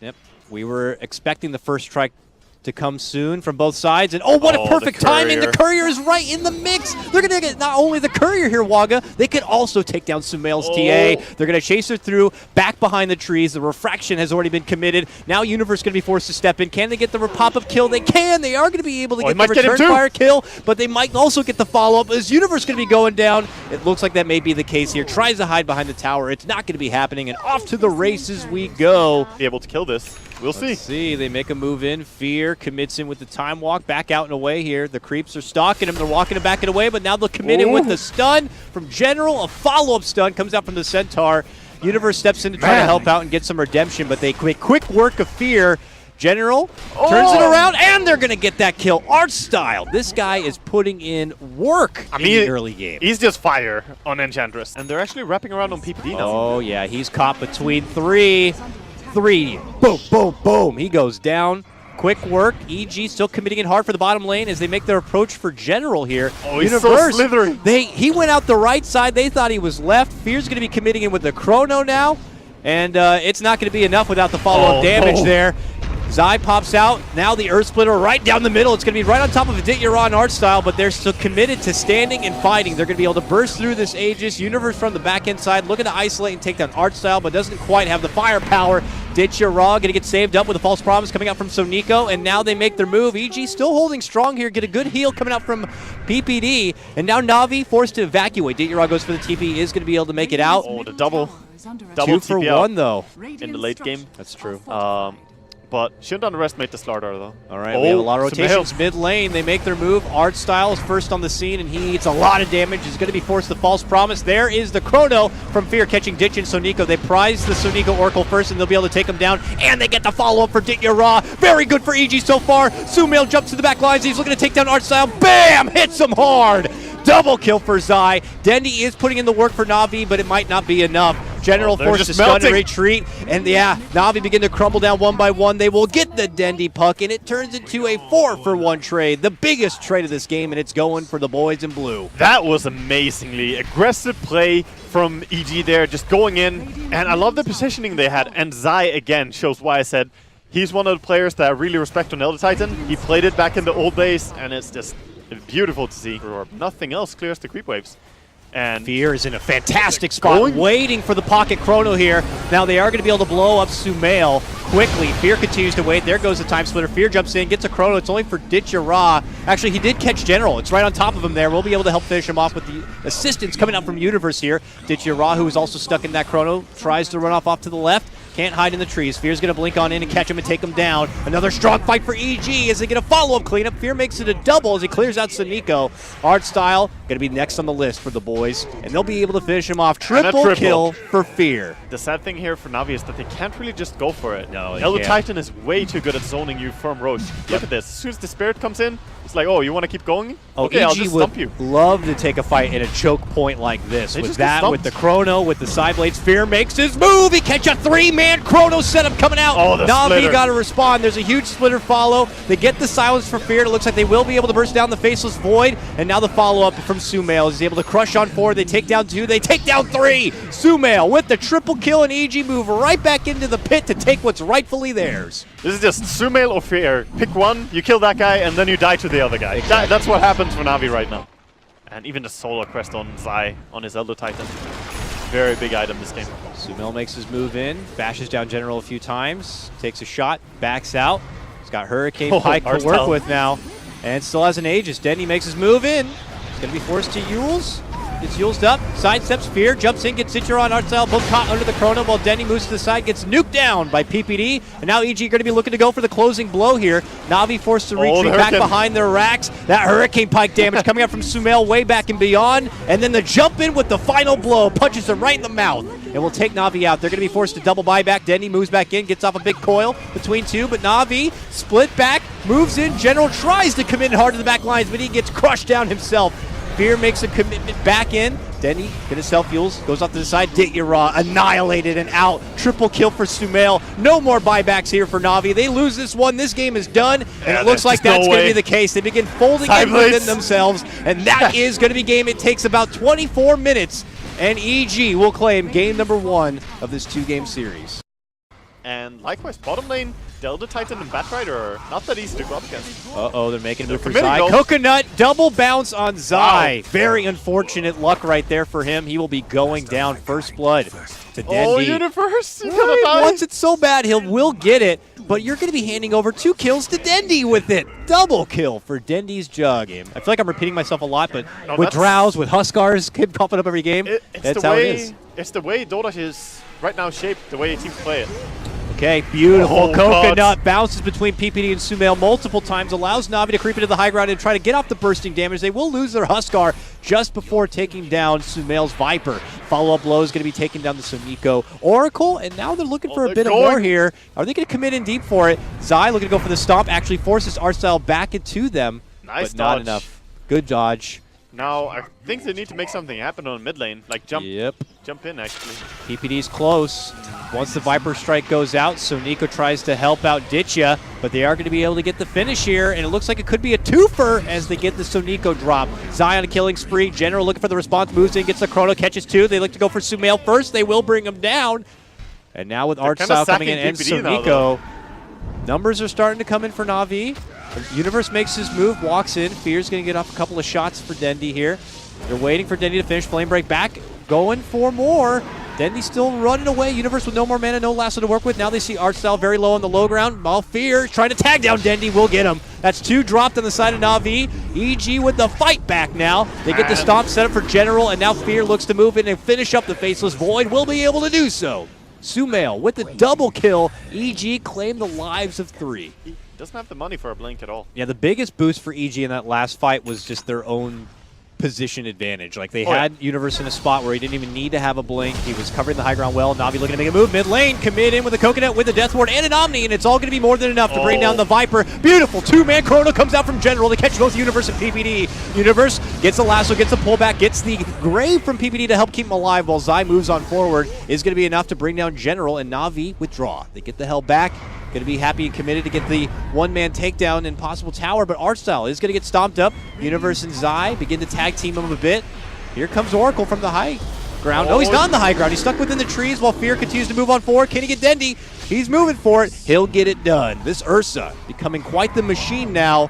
Yep, we were expecting the first strike to come soon from both sides, and oh, what a perfect timing! The Courier is right in the mix. They're going to get not only the Courier here, Waga, they could also take down Sumail's TA. They're going to chase her through, back behind the trees. The refraction has already been committed. Now Universe going to be forced to step in. Can they get the pop-up kill? They can. They are going to be able to get the return fire kill, but they might also get the follow-up. Is Universe going to be going down? It looks like that may be the case here. Tries to hide behind the tower. It's not going to be happening, and off to the races we go. Be able to kill this. We'll see. Let's see. They make a move in. Fear commits in with the time walk. Back out and away here. The creeps are stalking him. They're walking him back and away, but now they'll commit in with the stun from General. A follow-up stun comes out from the Centaur. Universe steps in to try to help out and get some redemption, but they quick work of Fear. General turns it around, and they're going to get that kill. Art Style. This guy is putting in work in the early game. He's just fire on Enchantress. And they're actually wrapping around on PPD now. Oh, yeah. He's caught between three. Boom, boom, boom. He goes down. Quick work. EG still committing it hard for the bottom lane as they make their approach for General here. Oh, he's so slithery. He went out the right side. They thought he was left. Fear's going to be committing in with the Chrono now. And it's not going to be enough without the follow-up damage there. Zai pops out. Now the Earth Splitter right down the middle. It's going to be right on top of Aditya Ra and Art Style, but they're still committed to standing and fighting. They're going to be able to burst through this Aegis. Universe from the back-end side looking to isolate and take down Art Style, but doesn't quite have the firepower. Aditya Ra going to get saved up with a false promise coming out from Soniko, and now they make their move. EG still holding strong here. Get a good heal coming out from PPD, and now Na'Vi forced to evacuate. Aditya Ra goes for the TP, is going to be able to make it out. Oh, the double 2 for 1, though. In the late game. That's true. But shouldn't underestimate the Slardar, though. All right, we have a lot of rotations mid lane. They make their move. Art Style is first on the scene, and he eats a lot of damage. He's going to be forced to false promise. There is the Chrono from Fear catching Ditch and Soniko. They prize the Soniko Oracle first, and they'll be able to take him down. And they get the follow-up for Aditya Ra. Very good for EG so far. Sumail jumps to the back lines. He's looking to take down Art Style. Bam! Hits him hard. Double kill for Zai. Dendi is putting in the work for Na'Vi, but it might not be enough. General forced to stun and retreat, and yeah, Na'Vi begin to crumble down one by one. They will get the Dendi puck, and it turns into a 4-for-1 trade, the biggest trade of this game, and it's going for the boys in blue. That was amazingly aggressive play from EG there, just going in, and I love the positioning they had, and Zai again shows why I said he's one of the players that I really respect on Elder Titan. He played it back in the old days, and it's just beautiful to see. Nothing else clears the creep waves. And Fear is in a fantastic spot, waiting for the pocket Chrono here. Now they are going to be able to blow up Sumail quickly. Fear continues to wait. There goes the Time Splitter. Fear jumps in, gets a Chrono. It's only for Aditya Ra. Actually, he did catch General. It's right on top of him there. We'll be able to help finish him off with the assistance coming out from Universe here. Aditya Ra, who is also stuck in that Chrono, tries to run off to the left. Can't hide in the trees. Fear's going to blink on in and catch him and take him down. Another strong fight for EG as they get a follow-up cleanup. Fear makes it a double as he clears out Soniko. Art Style going to be next on the list for the boys, and they'll be able to finish him off. Triple kill for Fear. The sad thing here for Na'Vi is that they can't really just go for it. No, Elder Titan is way too good at zoning you from Roche. Look at this. As soon as the Spirit comes in, it's like, oh, you want to keep going? Oh, okay, I'll just stump you. Love to take a fight at a choke point like this. With that, with the Chrono, with the side blades, Fear makes his move. He catch a 3-man Chrono setup coming out. Oh, Na'Vi got to respond. There's a huge splitter follow. They get the silence for Fear. It looks like they will be able to burst down the Faceless Void. And now the follow-up from Sumail. He's able to crush on 4. They take down 2. They take down 3. Sumail with the triple kill, and EG move right back into the pit to take what's rightfully theirs. This is just Sumail or Fear. Pick one, you kill that guy, and then you die to the other guy. Exactly. That's what happens for Na'Vi right now. And even the Solar Crest on Zai, on his Elder Titan. Very big item this game. Sumail makes his move in, bashes down General a few times, takes a shot, backs out. He's got Hurricane Pike to work with now, and still has an Aegis. Denny makes his move in. He's going to be forced to Yules. Gets Yulesed up, sidesteps Fear, jumps in, gets Citra on Art Style, both caught under the Chrono while Denny moves to the side, gets nuked down by PPD, and now EG going to be looking to go for the closing blow here. Na'Vi forced to retreat back behind their racks. That Hurricane Pike damage coming up from Sumail way back and beyond, and then the jump in with the final blow, punches him right in the mouth, and will take Na'Vi out. They're going to be forced to double buyback. Denny moves back in, gets off a big coil between 2, but Na'Vi split back, moves in. General tries to commit hard to the back lines, but he gets crushed down himself. Fear makes a commitment back in. Denny, get his self-fuels, goes off to the side. Aditya Ra annihilated and out. Triple kill for Sumail. No more buybacks here for Na'Vi. They lose this one. This game is done, and it looks like that's going to be the case. They begin folding in within themselves, and that is going to be game. It takes about 24 minutes, and EG will claim game number 1 of this 2-game series. And likewise, bottom lane, Delta Titan and Batrider are not that easy to go up against. Uh-oh, they're making a move for committing, Zai. though. Coconut, double bounce on Zai. Wow. Very unfortunate luck right there for him. He will be going down first blood to Dendy. Oh, Universe! He's gonna Right, die. once it's so bad, will get it, but you're going to be handing over 2 kills to Dendy with it. Double kill for Dendy's Jug. I feel like I'm repeating myself a lot, but No, with that's- Drows, with Huskars, keep popping up every game. That's how it is. It's the way Dota is right now shaped, the way teams play it. Okay, beautiful. Oh, Coconut God. bounces between PPD and Sumail multiple times, allows Na'Vi to creep into the high ground and try to get off the bursting damage. They will lose their Huskar just before taking down Sumail's Viper. Follow-up blow is going to be taking down the Soniko Oracle, and now they're looking for a they're bit of going. more here. Are they going to commit in deep for it? Zai looking to go for the stomp, actually forces Arstyle back into them, Nice but not dodge. enough. Good dodge. Now, I think they need to make something happen on mid lane, like jump in, actually. PPD's close. Once the Viper Strike goes out, Soniko tries to help out Ditya, but they are going to be able to get the finish here, and it looks like it could be a twofer as they get the Soniko drop. Zai on a killing spree. General looking for the response, moves in, gets the Chrono, catches 2. They look to go for Sumail first. They will bring him down. And now with Artstyle coming in and PPD now, Soniko, numbers are starting to come in for Na'Vi. Universe makes his move, walks in. Fear's going to get off a couple of shots for Dendy here. They're waiting for Dendy to finish. Flame Break back, going for more. Dendy still running away. Universe with no more mana, no lasso to work with. Now they see Artstyle very low on the low ground. While Fear trying to tag down Dendy will get him. That's 2 dropped on the side of Na'Vi. EG with the fight back now. They get the stomp set up for General, and now Fear looks to move in and finish up the Faceless Void. Will be able to do so. Sumail with the double kill. EG claimed the lives of 3. He doesn't have the money for a blink at all. Yeah, the biggest boost for EG in that last fight was just their own position advantage. Like, they had Universe in a spot where he didn't even need to have a blink. He was covering the high ground well. Na'Vi looking to make a move. Mid lane, commit in with a Coconut, with a Death Ward, and an Omni, and it's all going to be more than enough to bring down the Viper. Beautiful 2-man Chrono comes out from General to catch both Universe and PPD. Universe gets the lasso, gets the pullback, gets the Grave from PPD to help keep him alive while Zai moves on forward. Is going to be enough to bring down General, and Na'Vi withdraw. They get the hell back. Going to be happy and committed to get the one-man takedown and possible tower, but Artstyle is going to get stomped up. Universe and Zai begin to tag team him a bit. Here comes Oracle from the high ground. Oh, he's not in the high ground. He's stuck within the trees while Fear continues to move on forward. Can he get Dendy? He's moving for it. He'll get it done. This Ursa becoming quite the machine now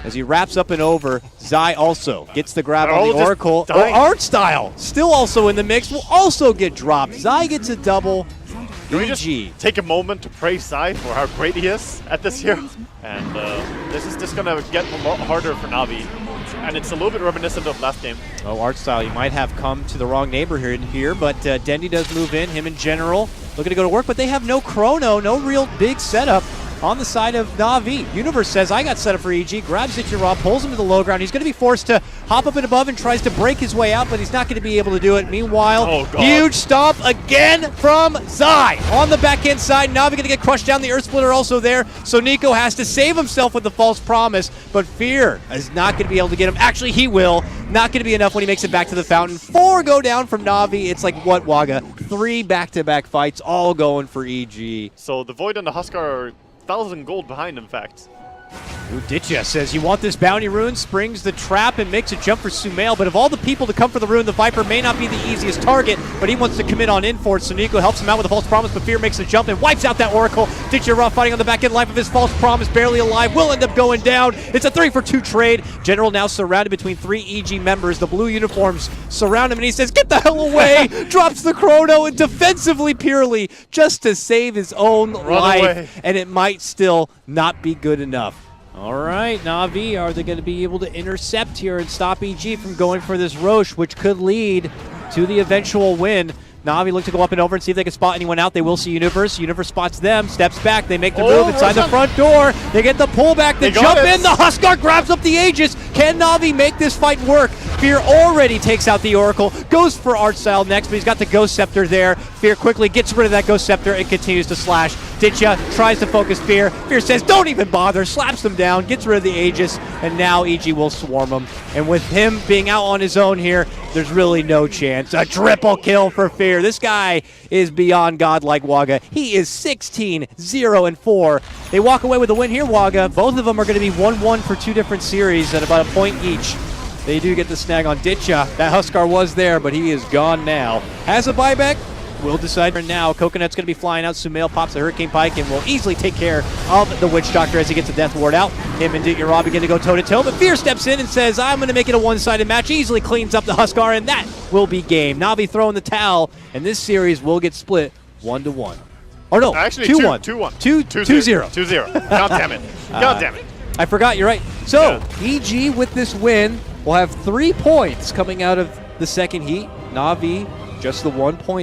as he wraps up and over. Zai also gets the grab on the Oracle. Artstyle still also in the mix, will also get dropped. Zai gets a double. Can we just take a moment to praise Zai for how great he is at this here? And this is just going to get a lot harder for Na'Vi. And it's a little bit reminiscent of last game. Oh, Artstyle, you might have come to the wrong neighborhood here, but Dendy does move in, him in General. Looking to go to work, but they have no Chrono, no real big setup on the side of Na'Vi. Universe says, I got set up for EG, grabs Ichiro, pulls him to the low ground. He's going to be forced to hop up and above and tries to break his way out, but he's not going to be able to do it. Meanwhile, huge stomp again from Zai. On the backhand side, Na'Vi going to get crushed down. The Earth Splitter also there, so Nico has to save himself with the false promise, but Fear is not going to be able to get him. Actually, he will. Not going to be enough when he makes it back to the fountain. 4 go down from Na'Vi. It's like, what, Waga? 3 back-to-back fights, all going for EG. So the Void and the Huskar are 1,000 gold behind, in fact. Ditya says, you want this bounty rune? Springs the trap and makes a jump for Sumail, but of all the people to come for the rune, the Viper may not be the easiest target, but he wants to commit on in for it. So Nico helps him out with a false promise, but Fear makes a jump and wipes out that Oracle. Ditya Raw fighting on the back end life of his false promise, barely alive, will end up going down. It's a 3-for-2 trade. General now surrounded between 3 EG members. The blue uniforms surround him, and he says, get the hell away! Drops the Chrono, and defensively purely, just to save his own life, and it might still not be good enough. All right, Na'Vi, are they going to be able to intercept here and stop EG from going for this Roche, which could lead to the eventual win? Na'Vi look to go up and over and see if they can spot anyone out. They will see Universe. Universe spots them, steps back. They make the move inside the front door. They get the pullback, the jump in. The Huskar grabs up the Aegis. Can Na'Vi make this fight work? Fear already takes out the Oracle, goes for Artstyle next, but he's got the Ghost Scepter there. Fear quickly gets rid of that Ghost Scepter and continues to slash. Ditya tries to focus Fear. Fear says, don't even bother, slaps them down, gets rid of the Aegis, and now EG will swarm him. And with him being out on his own here, there's really no chance. A triple kill for Fear. This guy is beyond godlike, Waga. He is 16-0-4. They walk away with a win here, Waga. Both of them are going to be 1-1 for 2 different series at about a point each. They do get the snag on Ditya. That Huskar was there, but he is gone now. Has a buyback, will decide. Now, Coconut's going to be flying out. Sumail pops the Hurricane Pike and will easily take care of the Witch Doctor as he gets the Death Ward out. Him and Yara begin to go toe-to-toe, but Fear steps in and says, I'm going to make it a one-sided match. Easily cleans up the Huskar, and that will be game. Na'Vi throwing the towel, and this series will get split 1-1. Or no, actually 2-1. 2-1. 2-0. 2-0. God damn it. God damn it. I forgot, you're right. So, Yeah. EG with this win will have 3 points coming out of the second heat. Na'Vi just the 1 point.